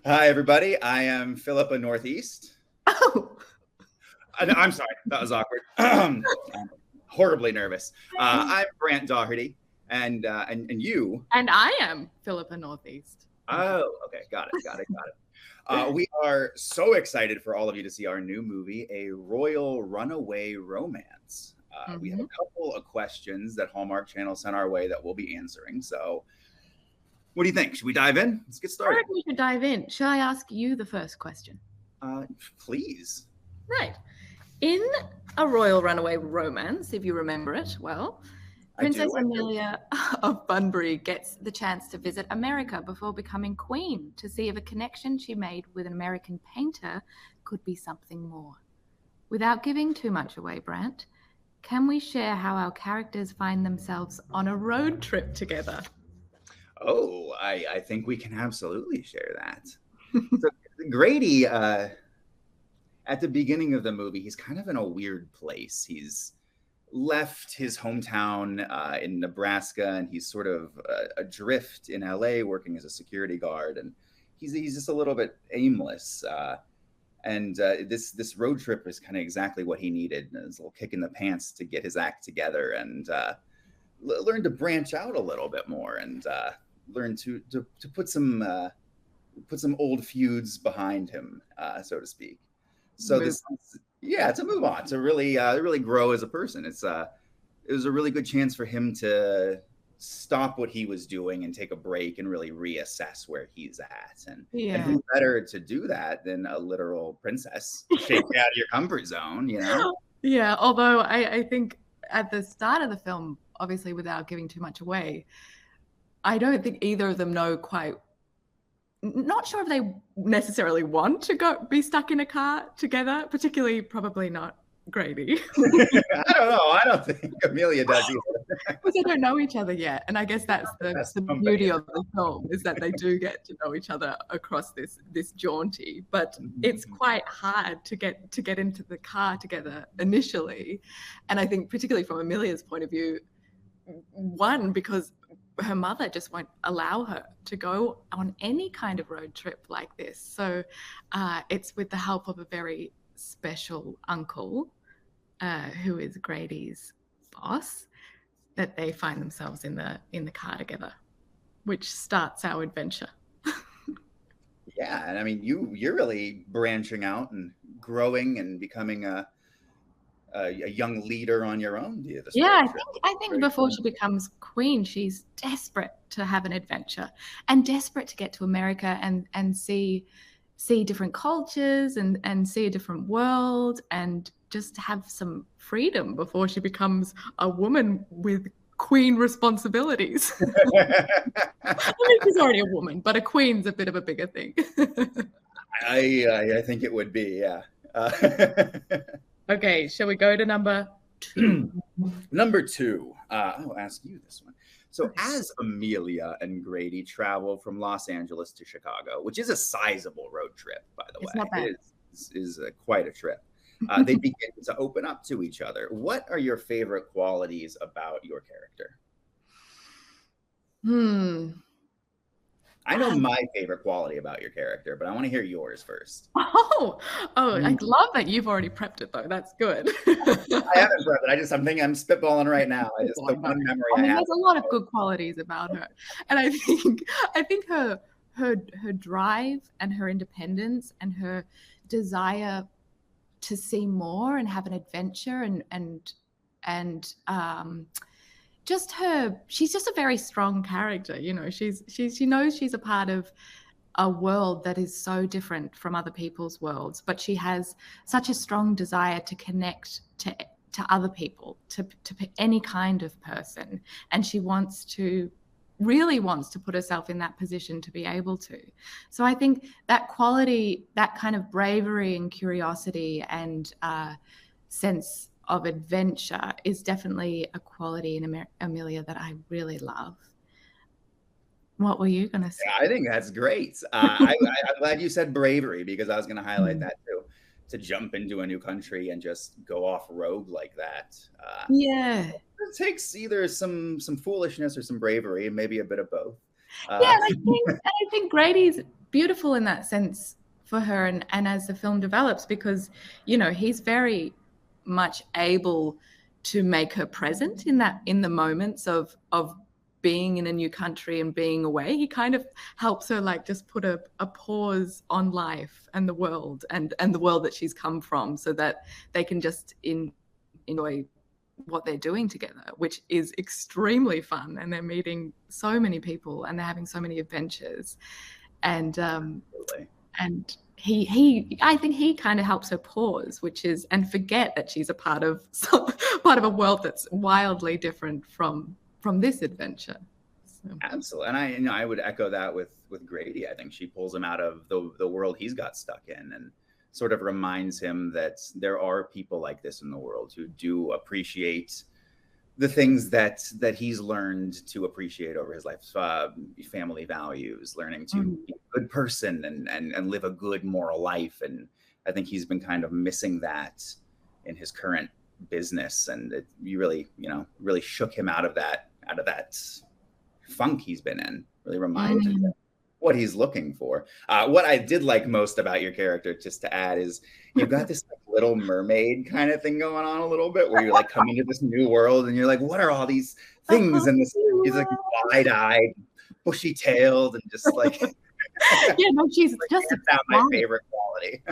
Hi, everybody. I am Philippa Northeast. Oh, I'm sorry, that was awkward. I'm horribly nervous. I'm Brant Daugherty, and you. and I am Philippa Northeast. Thank you. Oh, okay, got it. We are so excited for all of you to see our new movie, A Royal Runaway Romance. We have a couple of questions that Hallmark Channel sent our way that we'll be answering. So, what do you think? Should we dive in? Let's get I started. reckon we should dive in. Shall I ask you the first question? Please. Right. In A Royal Runaway Romance, if you remember it well, Princess Amelia of Bunbury gets the chance to visit America before becoming queen to see if a connection she made with an American painter could be something more. Without giving too much away, Brant, can we share how our characters find themselves on a road trip together? Oh, I think we can absolutely share that. So Grady, at the beginning of the movie, he's kind of in a weird place. He's left his hometown in Nebraska, and he's sort of adrift in LA working as a security guard, and he's just a little bit aimless. This road trip is kind of exactly what he needed. A little kick in the pants to get his act together and learn to branch out a little bit more and learn to put some old feuds behind him, so to speak. So to move on, to really grow as a person. It was a really good chance for him to stop what he was doing and take a break and really reassess where he's at. And who better to do that than a literal princess? Shake you out of your comfort zone, you know? Yeah, although I think at the start of the film, obviously without giving too much away, I don't think either of them know quite. Not sure if they necessarily want to be stuck in a car together, particularly probably not Grady. I don't know. I don't think Amelia does either. Because they don't know each other yet. And I guess that's the beauty of the film, is that they do get to know each other across this jaunty. But it's quite hard to get into the car together initially. And I think particularly from Amelia's point of view, one, because her mother just won't allow her to go on any kind of road trip like this. So it's with the help of a very special uncle who is Grady's boss that they find themselves in the car together, which starts our adventure. Yeah, and I mean, you're really branching out and growing and becoming a young leader on your own. I think before she becomes queen, she's desperate to have an adventure and desperate to get to America and see different cultures and see a different world and just have some freedom before she becomes a woman with queen responsibilities. I mean, she's already a woman, but a queen's a bit of a bigger thing. I think it would be, yeah. Okay, shall we go to number 2? Number 2. I'll ask you this one. So as Amelia and Grady travel from Los Angeles to Chicago, which is a sizable road trip, by the way. Not bad. It is quite a trip. They begin to open up to each other. What are your favorite qualities about your character? I know my favorite quality about your character, but I want to hear yours first. Oh, I love that you've already prepped it, though. That's good. I haven't prepped it. I'm thinking I'm spitballing right now. The one memory I have. There's a lot of good qualities about her, and I think her drive and her independence and her desire to see more and have an adventure and she's just a very strong character. You know, she knows she's a part of a world that is so different from other people's worlds, but she has such a strong desire to connect to other people, to any kind of person, and she really wants to put herself in that position to be able to. So I think that quality, that kind of bravery and curiosity and sense of adventure is definitely a quality in Amelia that I really love. What were you going to say? Yeah, I think that's great. I'm glad you said bravery, because I was going to highlight that too. To jump into a new country and just go off road like that. It takes either some foolishness or some bravery, and maybe a bit of both. I think Grady's beautiful in that sense for her, and as the film develops, because, you know, he's very much able to make her present in the moments of being in a new country and being away. He kind of helps her like just put a pause on life and the world and the world that she's come from, so that they can just enjoy what they're doing together, which is extremely fun. And they're meeting so many people and they're having so many adventures. And he I think he kind of helps her pause, which is, and forget that she's a part of a world that's wildly different from this adventure. So. Absolutely. And I would echo that with Grady. I think she pulls him out of the world he's got stuck in, and sort of reminds him that there are people like this in the world who do appreciate the things that he's learned to appreciate over his life, family values, learning to be a good person and live a good moral life. And I think he's been kind of missing that in his current business. And you really shook him out of that funk he's been in, really reminded him what he's looking for. What I did like most about your character, just to add, is you've got this like Little Mermaid kind of thing going on a little bit, where you're like coming to this new world and you're like, what are all these things? And he's like wide-eyed, bushy-tailed, and just like yeah, no, she's like, just that's not my favorite quality.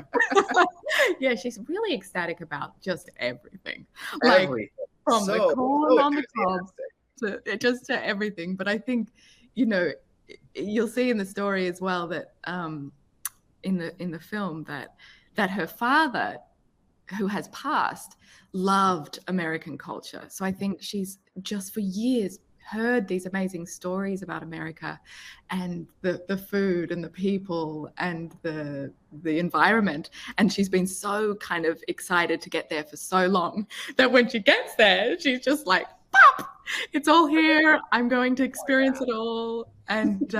Yeah, she's really ecstatic about just everything. Everything. From the corn on the cob to everything. But I think, you know, you'll see in the story as well that in the film that her father, who has passed, loved American culture. So I think she's just for years heard these amazing stories about America and the food and the people and the environment, and she's been so kind of excited to get there for so long that when she gets there, she's just like, pop, it's all here, I'm going to experience it all. And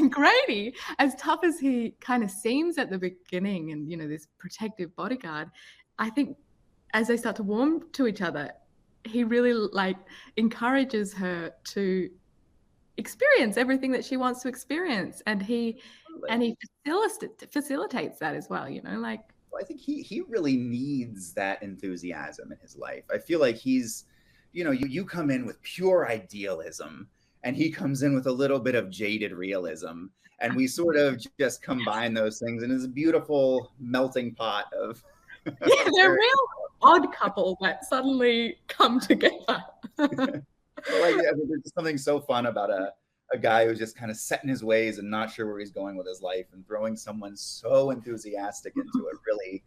Grady, as tough as he kind of seems at the beginning, and, you know, this protective bodyguard, I think as they start to warm to each other, he really like encourages her to experience everything that she wants to experience, and he facilitates that as well, you know, like. Well, I think he really needs that enthusiasm in his life. I feel like he's, you know, you come in with pure idealism and he comes in with a little bit of jaded realism, and we sort of just combine those things in this beautiful melting pot of yeah, they're a real odd couple that suddenly come together. Well, yeah, there's something so fun about a guy who's just kind of set in his ways and not sure where he's going with his life, and throwing someone so enthusiastic into it. Really,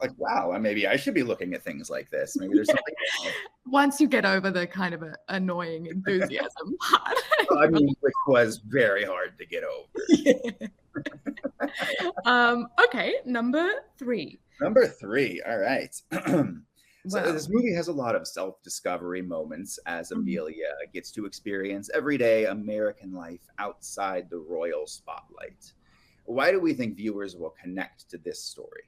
like, wow, maybe I should be looking at things like this. Maybe there's something else. Once you get over the kind of annoying enthusiasm part. I mean, which was very hard to get over. Yeah. Okay, number 3. Number 3. All right. So Wow. this movie has a lot of self-discovery moments as Amelia gets to experience everyday American life outside the royal spotlight. Why do we think viewers will connect to this story?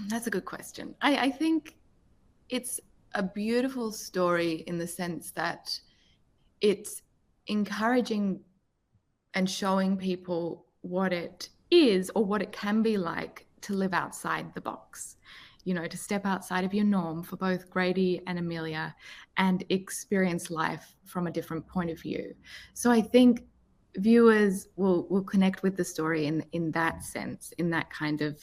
That's a good question. I think it's a beautiful story in the sense that it's encouraging and showing people what it is, or what it can be like to live outside the box, you know, to step outside of your norm for both Grady and Amelia and experience life from a different point of view. So I think viewers will connect with the story in that sense, in that kind of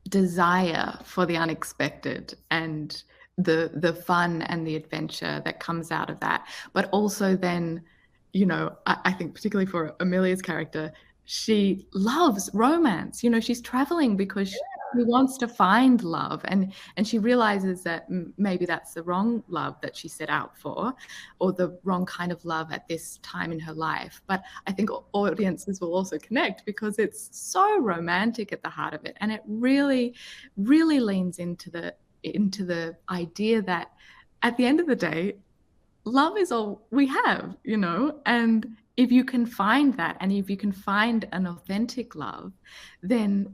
desire for the unexpected and the fun and the adventure that comes out of that. But also then, you know, I think particularly for Amelia's character, she loves romance. You know, she's traveling because she wants to find love, and she realizes that maybe that's the wrong love that she set out for, or the wrong kind of love at this time in her life. But I think audiences will also connect because it's so romantic at the heart of it, and it really, really leans into the idea that at the end of the day, love is all we have, you know, and if you can find that, and if you can find an authentic love, then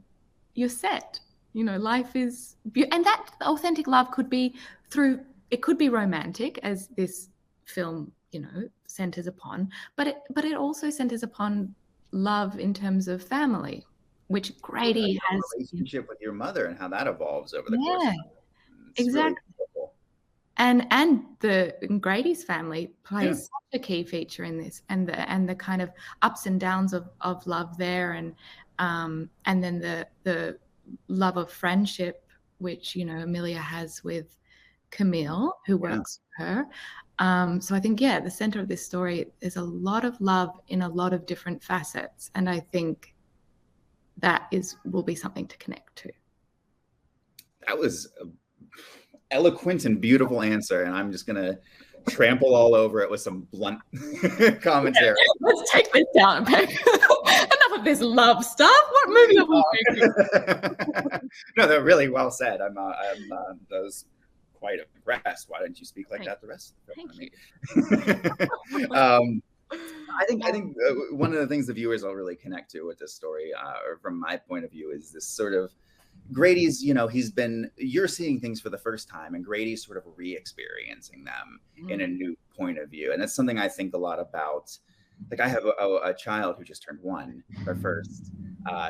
you're set. You know, life is, and that authentic love could be through it could be romantic, as this film, you know, centers upon, but it also centers upon love in terms of family, which Grady has. Relationship with your mother and how that evolves over the course of it. It's Exactly. Really beautiful. And Grady's family plays such a key feature in this, and the kind of ups and downs of love there, and then the love of friendship, which, you know, Amelia has with Camille, who works for her. So I think, the center of this story is a lot of love in a lot of different facets, and I think that will be something to connect to. That was eloquent and beautiful answer, and I'm just gonna trample all over it with some blunt commentary. Let's take this down, Peg. Enough of this love stuff. What movie are we making? No, they're really well said. I'm that was quite impressed. Why didn't you speak like that the rest of the film? Thank you. I think one of the things the viewers will really connect to with this story, or from my point of view, is this sort of Grady's, you know, you're seeing things for the first time, and Grady's sort of re-experiencing them in a new point of view. And that's something I think a lot about. Like, I have a child who just turned 1, her first.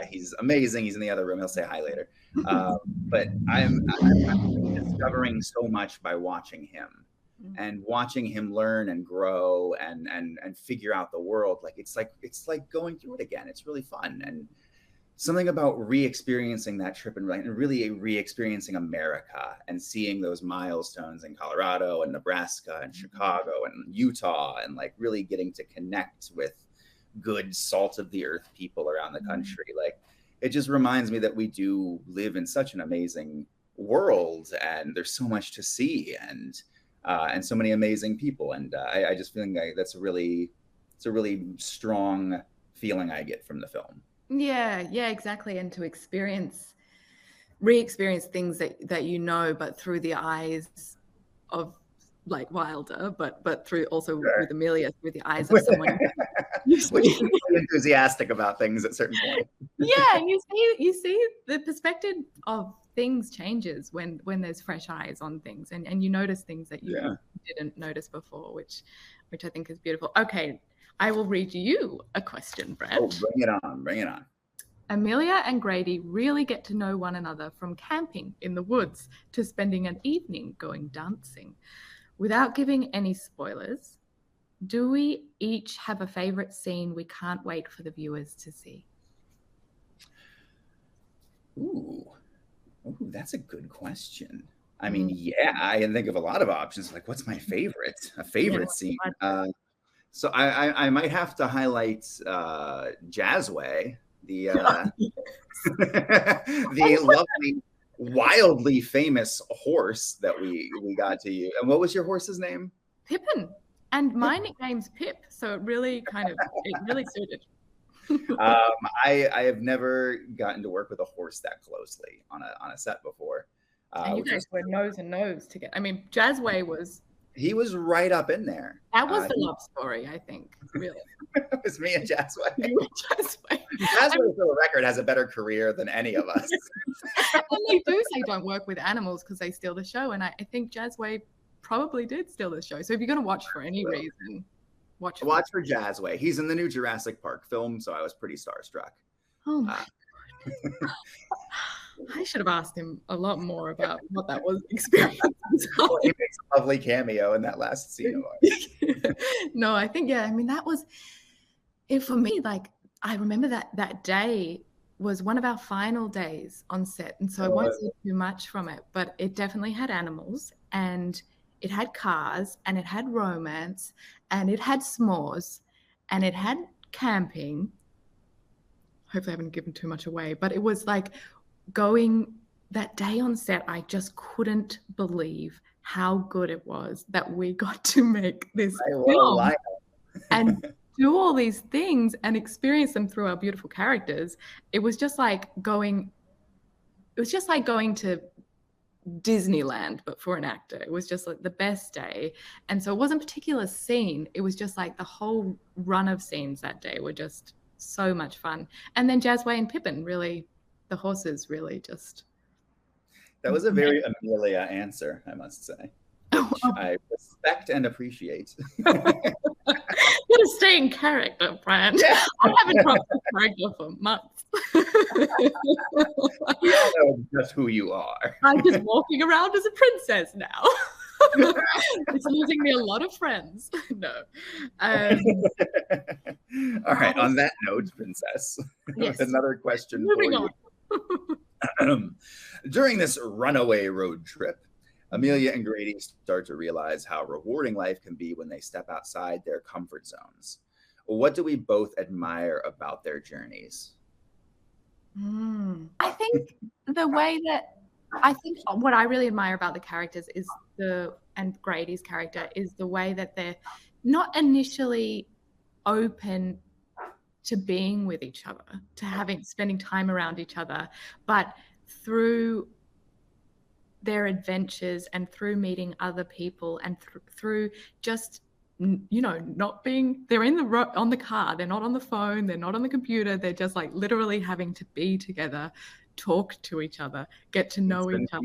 He's amazing. He's in the other room. He'll say hi later. But I'm discovering so much by watching him, and watching him learn and grow and figure out the world. Like, it's like going through it again. It's really fun. And something about re-experiencing that trip and really re-experiencing America and seeing those milestones in Colorado and Nebraska and Chicago and Utah, and like really getting to connect with good salt of the earth people around the country. Like, it just reminds me that we do live in such an amazing world, and there's so much to see, and so many amazing people. And I just feel like it's a really strong feeling I get from the film. Yeah, exactly. And to re-experience things that you know, but through the eyes of, like, Wilder, but through also with Amelia, through the eyes of someone which is really enthusiastic about things at certain points. Yeah, and you see the perspective of things changes when there's fresh eyes on things, and you notice things that you didn't notice before, which I think is beautiful. Okay, I will read you a question, Brant. Oh, bring it on. Amelia and Grady really get to know one another, from camping in the woods to spending an evening going dancing. Without giving any spoilers, do we each have a favorite scene we can't wait for the viewers to see? Ooh, that's a good question. I mean, I can think of a lot of options. Like, what's my favorite? A favorite scene? So I might have to highlight Jazzway, the the lovely, wildly famous horse that we got to use. And what was your horse's name? Pippin. And my nickname's Pip, so it really suited. I have never gotten to work with a horse that closely on a set before. And you guys were nose and nose together. I mean, Jazzway was. He was right up in there. That was the love story, I think. Really. It was me and Jazzway. You and Jazzway. Jazzway, for the record, has a better career than any of us. And they do say don't work with animals because they steal the show. And I think Jazzway probably did steal the show. So if you're going to watch for any reason, watch for Jazzway. He's in the new Jurassic Park film, so I was pretty starstruck. Oh my God. I should have asked him a lot more about what that was experience. He makes a lovely cameo in that last scene of ours. No, I think, I mean, that was it for me. Like, I remember that day was one of our final days on set. And so I won't say too much from it, but it definitely had animals, and it had cars, and it had romance, and it had s'mores, and it had camping. Hopefully I haven't given too much away, but it was like going that day on set. I just couldn't believe how good it was that we got to make this film and do all these things and experience them through our beautiful characters. It was just like going to Disneyland, but for an actor. It was just like the best day. And so it wasn't a particular scene. It was just like the whole run of scenes that day were just so much fun. And then Jazzway and Pippin, really, the horses really just. That was a very Amelia answer, I must say. which I respect and appreciate. Gotta stay in character, Brant. Yeah. I haven't dropped the character for months. We all know just who you are. I'm just walking around as a princess now. It's losing me a lot of friends. No. All right. On that note, princess, yes. Another question Moving for you. During this runaway road trip, Amelia and Grady start to realize how rewarding life can be when they step outside their comfort zones. What do we both admire about their journeys? I think what I really admire about the characters is and Grady's character is the way that they're not initially open to being with each other, to spending time around each other, but through their adventures and through meeting other people and through just, you know, not being, they're on the car, they're not on the phone, they're not on the computer, they're just like literally having to be together, talk to each other, get to know each other.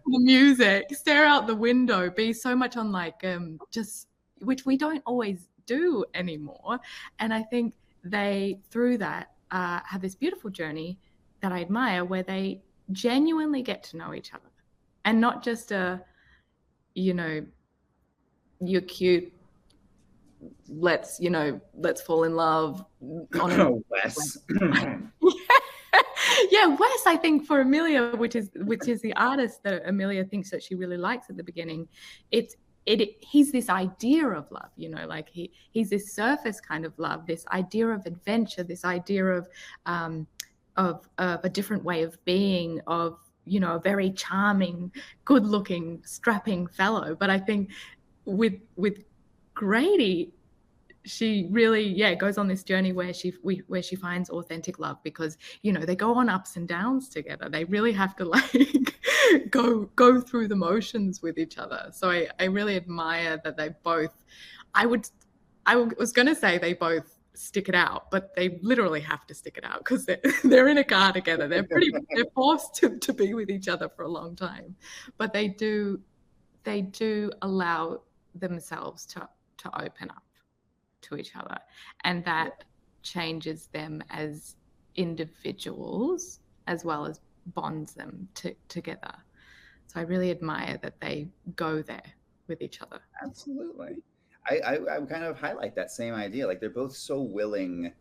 Music, stare out the window, be so much on like just, which we don't always do anymore. And I think they, through that, have this beautiful journey that I admire, where they genuinely get to know each other, and not just you know, you're cute, let's fall in love on Wes. Yeah, Wes, I think for Amelia, which is the artist that Amelia thinks that she really likes at the beginning, he's this idea of love, you know, like he's this surface kind of love, this idea of adventure, this idea of a different way of being, of, you know, a very charming, good-looking, strapping fellow. But I think with Grady, she really, goes on this journey where she finds authentic love, because, you know, they go on ups and downs together. They really have to like go through the motions with each other. So I really admire that they both, I was going to say they both stick it out, but they literally have to stick it out, because they're in a car together. They're forced to be with each other for a long time, but they do allow themselves to open up to each other, and that changes them as individuals as well as bonds them together. So I really admire that they go there with each other. Absolutely. I kind of highlight that same idea. Like, they're both so willing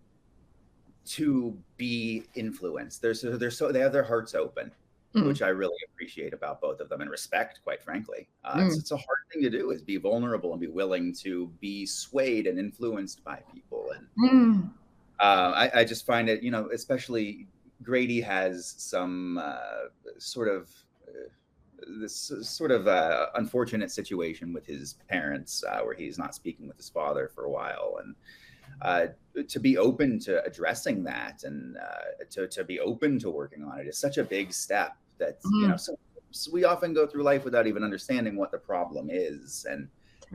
to be influenced. They have their hearts open, which I really appreciate about both of them, and respect, quite frankly. It's a hard thing to do, is be vulnerable and be willing to be swayed and influenced by people. And I just find it, you know, especially Grady has some this sort of unfortunate situation with his parents, where he's not speaking with his father for a while, and to be open to addressing that, and to be open to working on it is such a big step that, you know, so we often go through life without even understanding what the problem is. And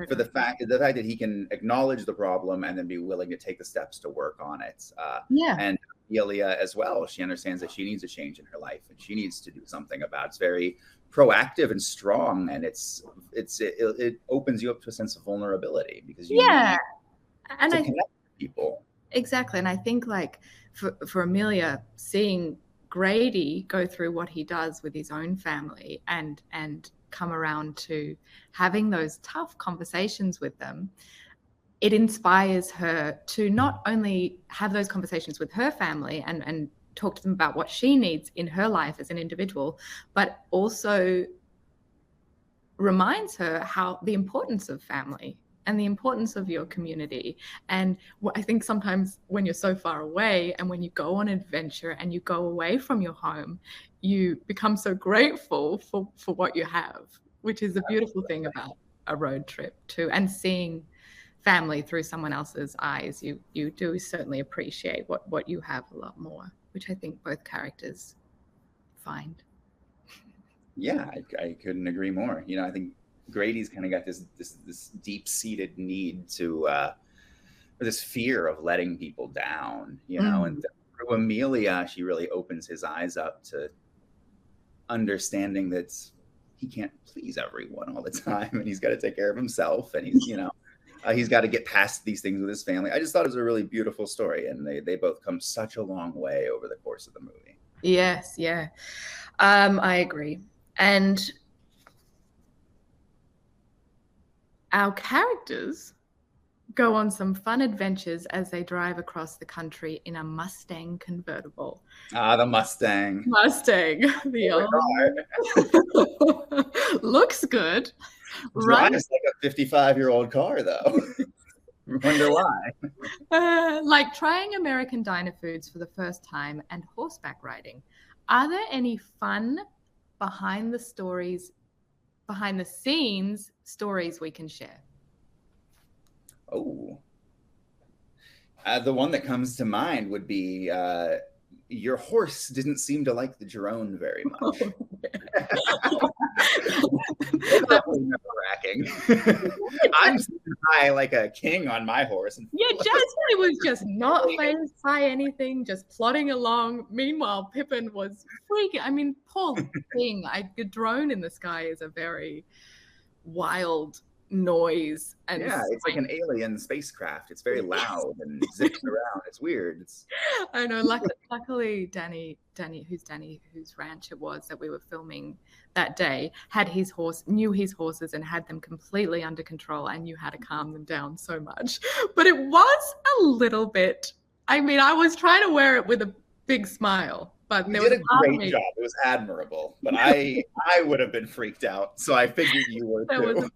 for the fact that he can acknowledge the problem and then be willing to take the steps to work on it. And Amelia as well, she understands that she needs a change in her life and she needs to do something about it. It's very proactive and strong, and it opens you up to a sense of vulnerability, because you need and to connect with people. Exactly. And I think, like, for Amelia, seeing Grady go through what he does with his own family and come around to having those tough conversations with them, it inspires her to not only have those conversations with her family and talk to them about what she needs in her life as an individual, but also reminds her how the importance of family and the importance of your community. And I think sometimes when you're so far away, and when you go on adventure and you go away from your home, you become so grateful for what you have, which is a beautiful thing about a road trip too. And seeing family through someone else's eyes, you do certainly appreciate what you have a lot more, which I think both characters find. Yeah, I couldn't agree more. You know, I think Grady's kind of got this deep-seated need to, or this fear of letting people down, you know, and through Amelia, she really opens his eyes up to understanding that he can't please everyone all the time, and he's got to take care of himself, and he's, he's got to get past these things with his family. I just thought it was a really beautiful story, and they both come such a long way over the course of the movie. Yes, yeah. I agree. And our characters go on some fun adventures as they drive across the country in a Mustang convertible. Ah, the Mustang. The old looks good. Drives like a 55-year-old car, though. Wonder why. Like trying American diner foods for the first time and horseback riding. Are there any fun behind the scenes stories we can share? Oh, the one that comes to mind would be your horse didn't seem to like the drone very much. Definitely nerve-wracking. I'm sitting high like a king on my horse. Yeah, Jasmine was just not fazed by anything, just plodding along. Meanwhile, Pippin was freaking. I mean, poor thing. A drone in the sky is a very wild noise, and it's like an alien spacecraft. It's very loud and zips around. It's weird. I know. Luckily, Danny, whose ranch it was that we were filming that day, knew his horses and had them completely under control. I knew how to calm them down so much, but it was a little bit. I mean, I was trying to wear it with a big smile. But you did a great job. It was admirable. But I would have been freaked out. So I figured you were too.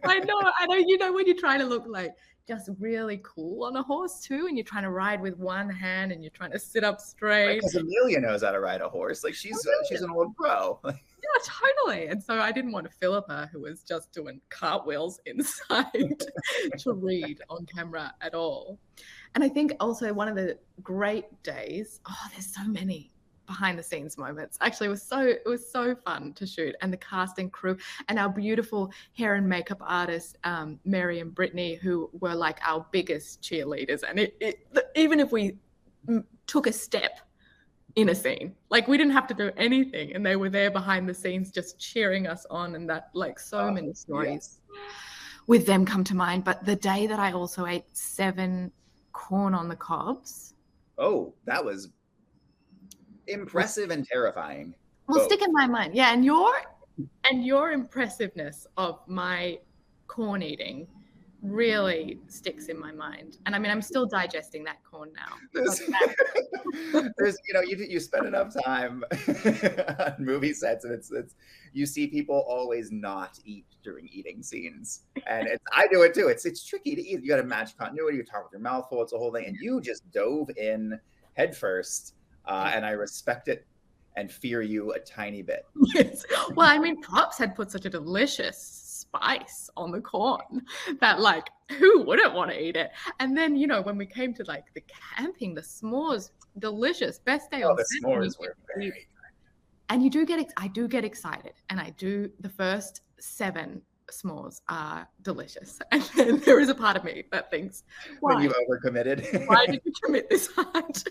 I know. You know, when you're trying to look like just really cool on a horse too, and you're trying to ride with one hand and you're trying to sit up straight. Because Amelia knows how to ride a horse. Like she's an old pro. Yeah, totally. And so I didn't want Philippa, who was just doing cartwheels inside, to read on camera at all. And I think also one of the great days, there's so many behind the scenes moments. Actually, it was so fun to shoot, and the cast and crew and our beautiful hair and makeup artists, Mary and Brittany, who were like our biggest cheerleaders. And even if we took a step in a scene, like we didn't have to do anything, and they were there behind the scenes just cheering us on, and that like many stories with them come to mind. But the day that I also ate 7 corn on the cobs. Oh, that was impressive and terrifying. Will stick in my mind. Yeah, and your impressiveness of my corn eating really sticks in my mind. And I mean, I'm still digesting that corn now. There's you spend enough time on movie sets, and it's you see people always not eat during eating scenes, and I do it too. It's tricky to eat. You got to match continuity. You talk with your mouth full. It's a whole thing, and you just dove in head first, and I respect it and fear you a tiny bit. Yes. Well, I mean, Props had put such a delicious spice on the corn that like who wouldn't want to eat it? And then when we came to like the camping, the s'mores, delicious, best day on the s'mores were very good. And I do get excited, and the first 7 s'mores are delicious, and then there is a part of me that thinks, when you overcommitted, why did you commit this hard?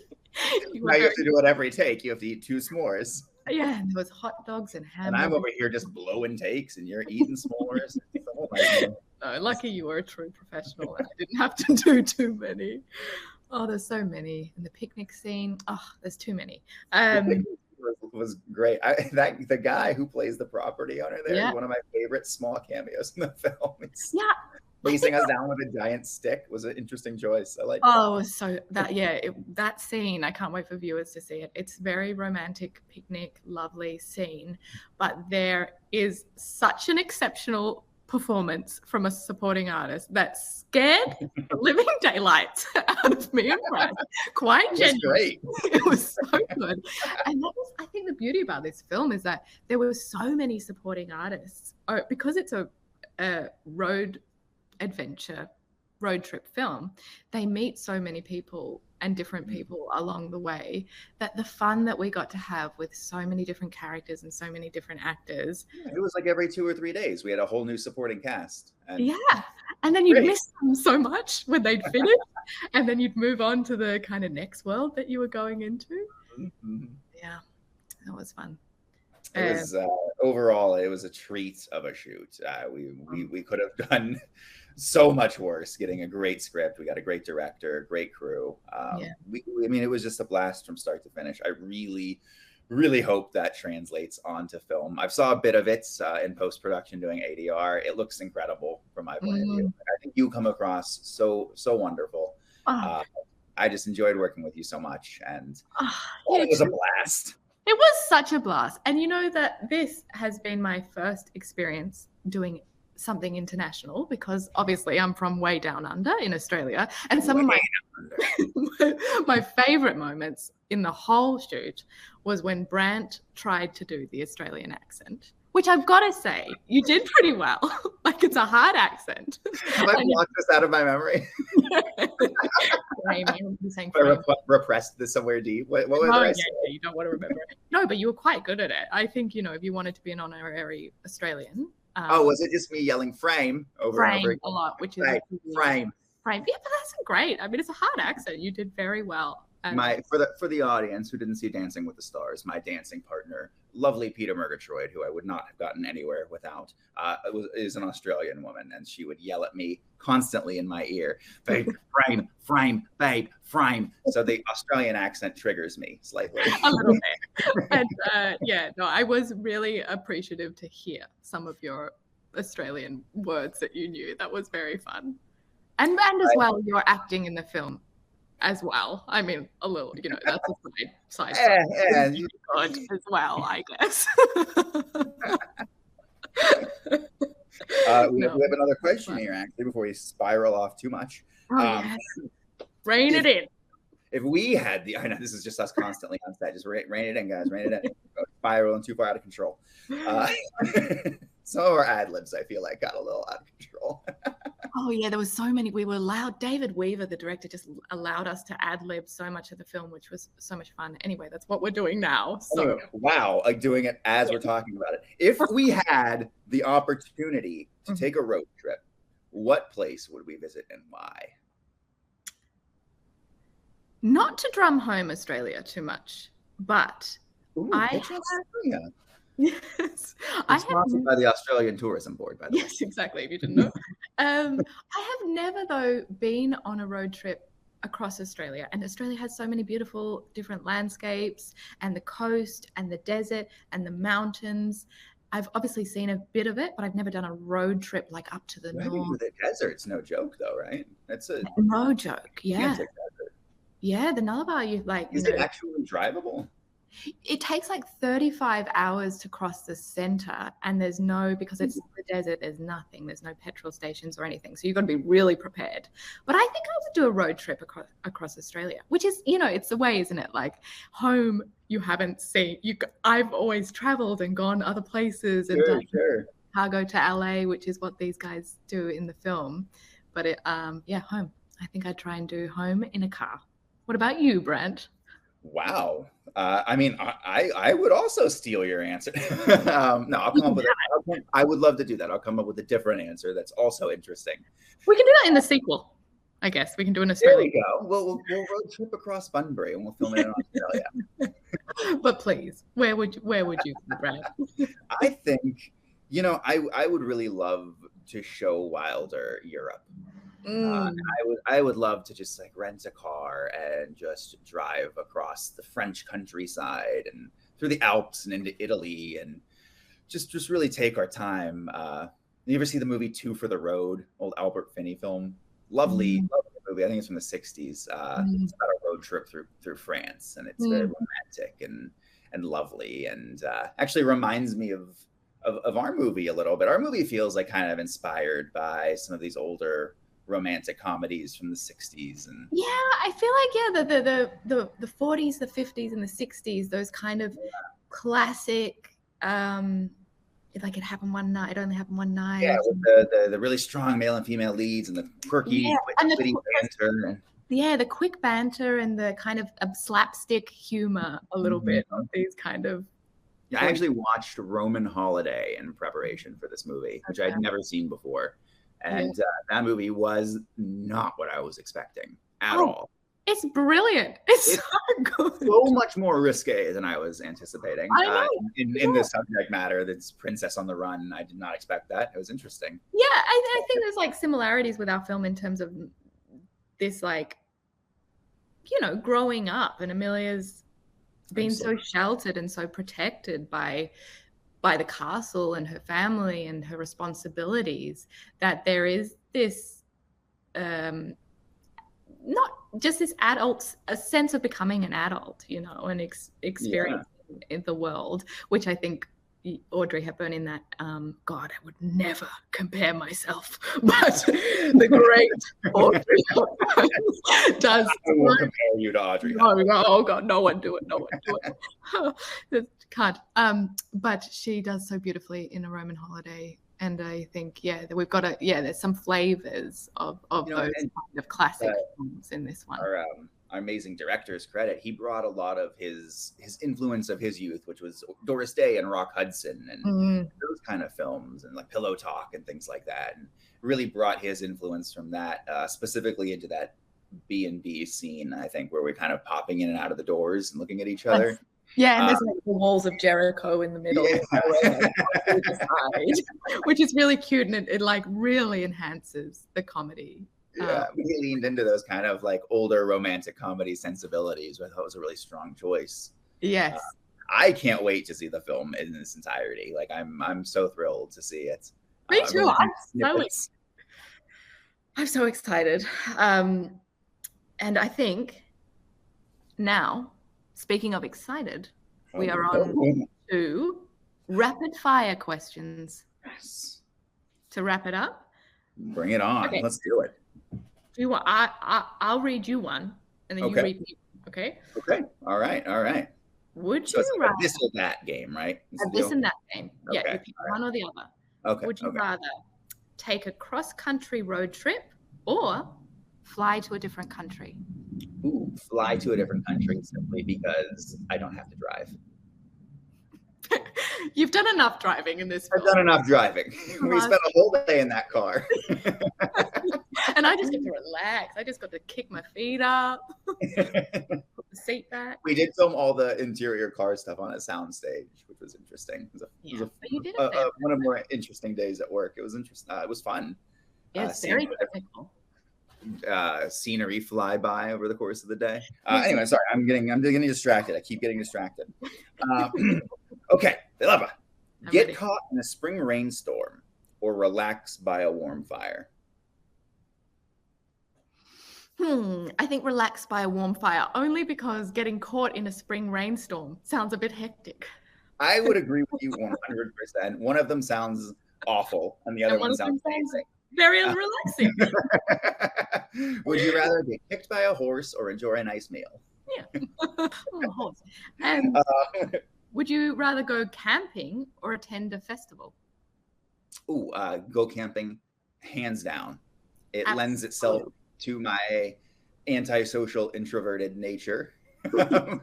Now you have to do it every take. You have to eat 2 s'mores. Yeah, and there was hot dogs and hamburgers. And I'm over here just blowing takes, and you're eating s'mores. No, lucky you were a true professional, and I didn't have to do too many. Oh, there's so many. And the picnic scene, there's too many. Was great. The guy who plays the property owner there is one of my favorite small cameos in the film. Facing us down with a giant stick was an interesting choice. I like. Oh, so that scene, I can't wait for viewers to see it. It's very romantic, picnic, lovely scene, but there is such an exceptional performance from a supporting artist that scared the living daylights out of me and Brant. Quite genuine. It was so good. And that was, I think, the beauty about this film is that there were so many supporting artists. Because it's a road trip film, they meet so many people and different people along the way, that the fun that we got to have with so many different characters and so many different actors. It was like every 2 or 3 days we had a whole new supporting cast. And and then you'd miss them so much when they'd finish, and then you'd move on to the kind of next world that you were going into. Yeah, that was fun. It was overall, it was a treat of a shoot. We could have done so much worse. Getting a great script, we got a great director, great crew. I mean, it was just a blast from start to finish. I really hope that translates onto film. I've saw a bit of it in post production doing ADR. It looks incredible from my point of view. I think you come across so wonderful. I just enjoyed working with you so much, and it was a blast. It was such a blast. And you know that this has been my first experience doing something international, because obviously I'm from way down under in Australia. And some of my favorite moments in the whole shoot was when Brant tried to do the Australian accent, which I've got to say, you did pretty well. Like, it's a hard accent. Have I blocked this out of my memory? I repressed this somewhere deep. What was I saying? You don't want to remember it. No, but you were quite good at it. I think, you know, if you wanted to be an honorary Australian. Was it just me yelling frame over and over again? A lot, which is frame. Yeah, but that's great. I mean, it's a hard accent. You did very well. For the audience who didn't see Dancing with the Stars, my dancing partner, lovely Peter Murgatroyd, who I would not have gotten anywhere without, is an Australian woman, and she would yell at me constantly in my ear, babe, frame, babe, frame. So the Australian accent triggers me slightly. A little bit. And I was really appreciative to hear some of your Australian words that you knew. That was very fun. And as well, you're acting in the film as well. I mean, a little, you know, that's a side as well, I guess. We have another question here, actually, before we spiral off too much. Yes. Rein it in. If we had I know this is just us constantly on set, just rein it in, guys, rein it in. Spiraling too far out of control. Some of our ad libs, I feel like, got a little out of control. Oh yeah, there was so many. We were allowed. David Weaver, the director, just allowed us to ad lib so much of the film, which was so much fun. Anyway, that's what we're doing now. So wow, like doing it as we're talking about it. If we had the opportunity to take a road trip, what place would we visit and why? Not to drum home Australia too much, but Yes, it's sponsored by the Australian Tourism Board, by the way. Yes, exactly. If you didn't know, I have never though been on a road trip across Australia, and Australia has so many beautiful different landscapes, and the coast, and the desert, and the mountains. I've obviously seen a bit of it, but I've never done a road trip like up to the north. The desert's no joke, though, right? That's no joke. Yeah, yeah. The Nullarbor, is it actually drivable? It takes like 35 hours to cross the center, and because it's the desert, there's nothing. There's no petrol stations or anything. So you've got to be really prepared. But I think I would do a road trip across Australia, which is, you know, it's the way, isn't it? Like home, you haven't seen. I've always traveled and gone other places and done Chicago to LA, which is what these guys do in the film. But home. I think I'd try and do home in a car. What about you, Brant? Wow. I mean, I would also steal your answer. No, I'll come up with it. I would love to do that. I'll come up with a different answer that's also interesting. We can do that in the sequel. I guess we can do an Australia. There we go. We'll road trip across Bunbury and we'll film it in Australia. But please, where would you, Brad? I think, you know, I would really love to show Wilder Europe. I would love to just like rent a car and just drive across the French countryside and through the Alps and into Italy and just really take our time. You ever see the movie Two for the Road, old Albert Finney film? Lovely movie. I think it's from the 60s. It's about a road trip through France, and it's very romantic and lovely, and actually reminds me of our movie a little bit. Our movie feels like kind of inspired by some of these older romantic comedies from the 60s. And yeah, I feel like the 40s, the 50s, and the 60s, those kind of classic like It Happened One Night, It Only Happened One Night. Yeah, with the really strong male and female leads and the quirky witty banter. The quick banter and the kind of slapstick humor a little bit of these kind of. Yeah, I actually watched Roman Holiday in preparation for this movie, which I'd never seen before. And that movie was not what I was expecting at all. It's brilliant. It's so good. So much more risque than I was anticipating. I know. In this subject matter, that's Princess on the Run. I did not expect that. It was interesting. Yeah, I think there's like similarities with our film in terms of this, like, you know, growing up, and Amelia's been so sheltered and so protected by the castle and her family and her responsibilities, that there is this not just this a sense of becoming an adult, you know, and experiencing in the world, which I think Audrey Hepburn in that, God, I would never compare myself, but the great Audrey Hepburn does. I won't compare you to Audrey. Oh God, no one do it. Can't. But she does so beautifully in A Roman Holiday. And I think, that we've got there's some flavors of those kind of classic films in this one. Our amazing director's credit, he brought a lot of his influence of his youth, which was Doris Day and Rock Hudson and those kind of films, and like Pillow Talk and things like that, and really brought his influence from that specifically into that B&B scene, I think, where we're kind of popping in and out of the doors and looking at each other. Yeah, and there's like the walls of Jericho in the middle, which is really cute, and it like really enhances the comedy. Yeah, we leaned into those kind of like older romantic comedy sensibilities, which I thought was a really strong choice. Yes. I can't wait to see the film in its entirety. Like I'm so thrilled to see it. Me too. I'm so excited. And I think now, speaking of excited, we are on to rapid fire questions. Yes. To wrap it up. Bring it on. Okay. Let's do it. Do you want? I'll read you one, and then you read me. Okay. Okay. All right. Would you rather this or that game, right? This and that game? Okay. Yeah, you pick one or the other. Okay. Would you rather take a cross-country road trip or fly to a different country? Ooh, fly to a different country simply because I don't have to drive. You've done enough driving in this film. I've done enough driving. We spent a whole day in that car. And I just get to relax. I just got to kick my feet up, put the seat back. We did film all the interior car stuff on a soundstage, which was interesting. It was one of the more interesting days at work. It was interesting. It was fun. Yeah, it's very technical. Scenery fly by over the course of the day. Anyway, sorry, I'm getting distracted. I keep getting distracted. Okay, Philippa, get ready. Caught in a spring rainstorm or relax by a warm fire? I think relax by a warm fire, only because getting caught in a spring rainstorm sounds a bit hectic. I would agree with you 100%. One of them sounds awful, and the other one sounds amazing. Very relaxing. Would you rather get kicked by a horse or enjoy a nice meal? Yeah. Horse. And would you rather go camping or attend a festival? Ooh, go camping, hands down. It lends itself to my antisocial, introverted nature. And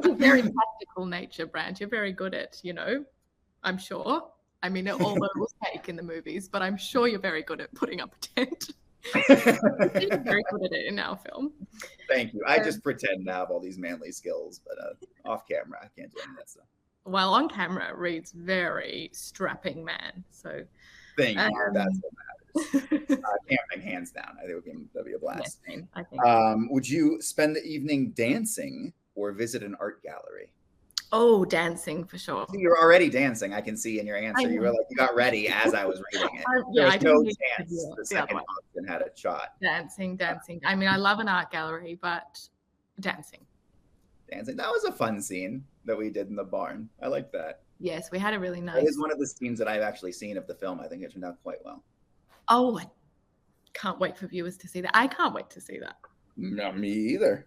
your very practical nature, Brant. You're very good at, I'm sure. I mean, all that was fake in the movies, but I'm sure you're very good at putting up a tent. You're very good at it in our film. Thank you. I just pretend to have all these manly skills, but off camera, I can't do any of that stuff. While on camera, Reed's very strapping man. So thank you. That's what matters. Camping, hands down. I think that'd be a blast. Yes, I think. Would you spend the evening dancing or visit an art gallery? Oh, dancing for sure. You're already dancing. I can see in your answer. You were like, you got ready as I was reading it. There was no chance the second option had a shot. Dancing. I mean, I love an art gallery, but dancing. That was a fun scene that we did in the barn. I like that. Yes, we had a really nice. It is one of the scenes that I've actually seen of the film. I think it turned out quite well. Oh, I can't wait for viewers to see that. I can't wait to see that. No, me either.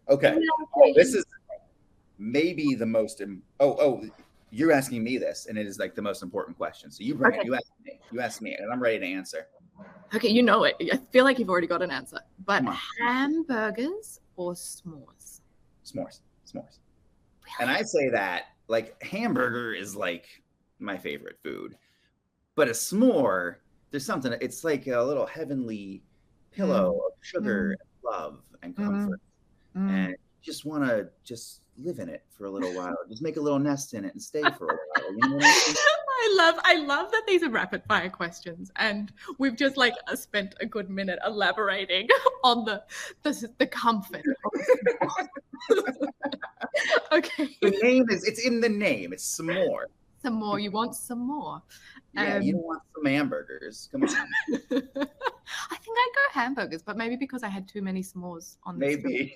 Okay. This is maybe the most you're asking me this, and it is like the most important question. So you ask me and I'm ready to answer. Okay, you know it. I feel like you've already got an answer, but hamburgers or s'mores? S'mores. Really? And I say that like hamburger is like my favorite food, but a s'more, there's something, it's like a little heavenly pillow of sugar and love and comfort. And you just want to just live in it for a little while. Just make a little nest in it and stay for a while. You know what I mean? I love that these are rapid fire questions, and we've just like spent a good minute elaborating on the comfort. Okay. The name it's in the name. It's some more. Some more. You want some more? Yeah, you don't want some hamburgers. Come on. I think I'd go hamburgers, but maybe because I had too many s'mores on this. Maybe.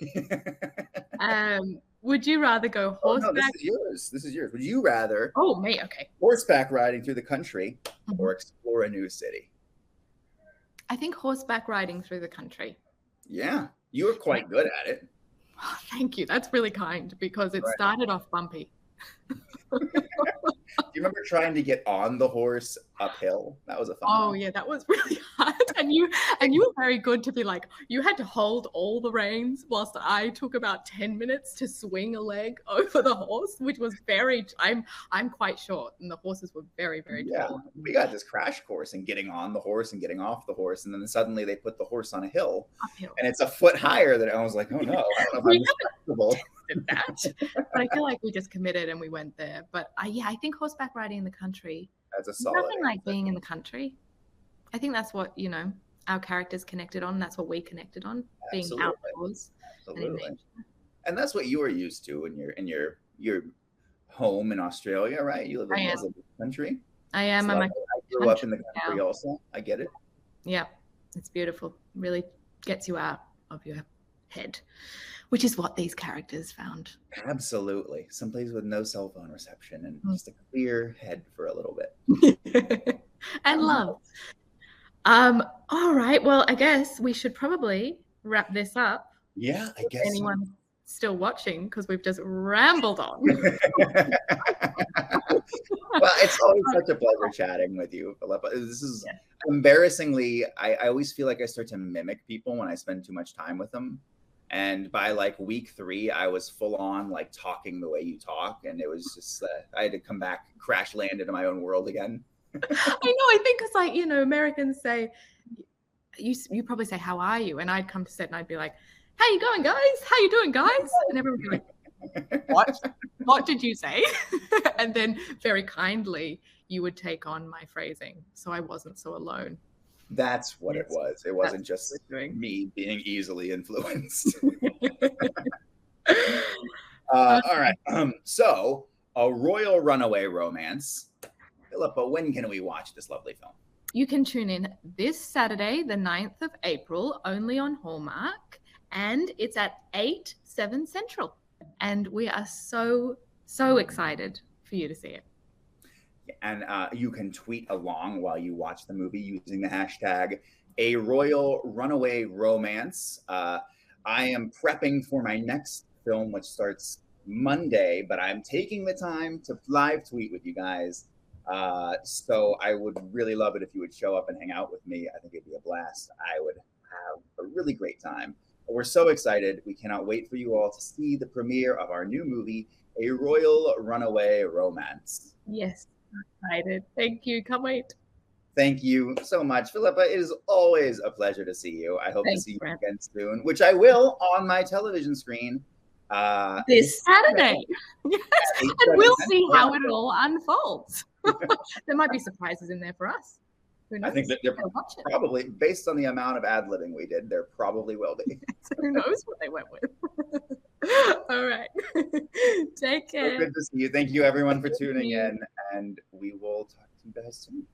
Would you rather go horseback? Oh, no, this is yours. This is yours. Would you rather? Oh, me. Okay. Horseback riding through the country or explore a new city? I think horseback riding through the country. Yeah, you were quite good at it. Oh, thank you. That's really kind because it started off bumpy. Do you remember trying to get on the horse uphill? That was a fun one. Oh yeah, that was really hard. And you were very good to be like, you had to hold all the reins whilst I took about 10 minutes to swing a leg over the horse, which was I'm quite short and the horses were very, very tall. We got this crash course in getting on the horse and getting off the horse, and then suddenly they put the horse on a hill. Uphill. And it's a foot higher than I was like, oh no, I don't know if I'm responsible. But I feel like we just committed and we went there. But I think horseback riding in the country. That's a solid. Nothing like being in the country. I think that's what our characters connected on. That's what we connected on. Absolutely. Being outdoors. Absolutely. And that's what you are used to in your home in Australia, right? You live in the country. I am. So I grew up in the country also. I get it. Yeah, it's beautiful. Really gets you out of your head, which is what these characters found. Absolutely. Someplace with no cell phone reception and just a clear head for a little bit. And love. All right. Well, I guess we should probably wrap this up. Yeah, I guess. Anyone still watching, because we've just rambled on. Well, it's always such a pleasure chatting with you, Philippa. This is embarrassingly, I always feel like I start to mimic people when I spend too much time with them. And by like week 3, I was full on like talking the way you talk. And it was just, I had to come back, crash land into my own world again. I know. I think it's like, Americans say, you probably say, how are you? And I'd come to set and I'd be like, how you going, guys? How you doing, guys? And everyone would be like, what did you say? And then very kindly, you would take on my phrasing. So I wasn't so alone. That's what it was. It wasn't just me being easily influenced. All right. So, A Royal Runaway Romance. Philippa, when can we watch this lovely film? You can tune in this Saturday, the 9th of April, only on Hallmark. And it's at 8/7 Central. And we are so, so excited for you to see it. And you can tweet along while you watch the movie using the hashtag A Royal Runaway Romance. I am prepping for my next film, which starts Monday, but I'm taking the time to live tweet with you guys. So I would really love it if you would show up and hang out with me. I think it'd be a blast. I would have a really great time. But we're so excited. We cannot wait for you all to see the premiere of our new movie, A Royal Runaway Romance. Yes. Excited. Thank you. Can't wait. Thank you so much, Philippa. It is always a pleasure to see you. I hope to see you again soon, which I will on my television screen. This Saturday. Yes. And we'll see how it all unfolds. There might be surprises in there for us. Who knows? I think that they're probably, based on the amount of ad-libbing we did, there probably will be. So who knows what they went with. All right. Take care. So good to see you. Thank you, everyone, for tuning in, and we will talk to you guys soon.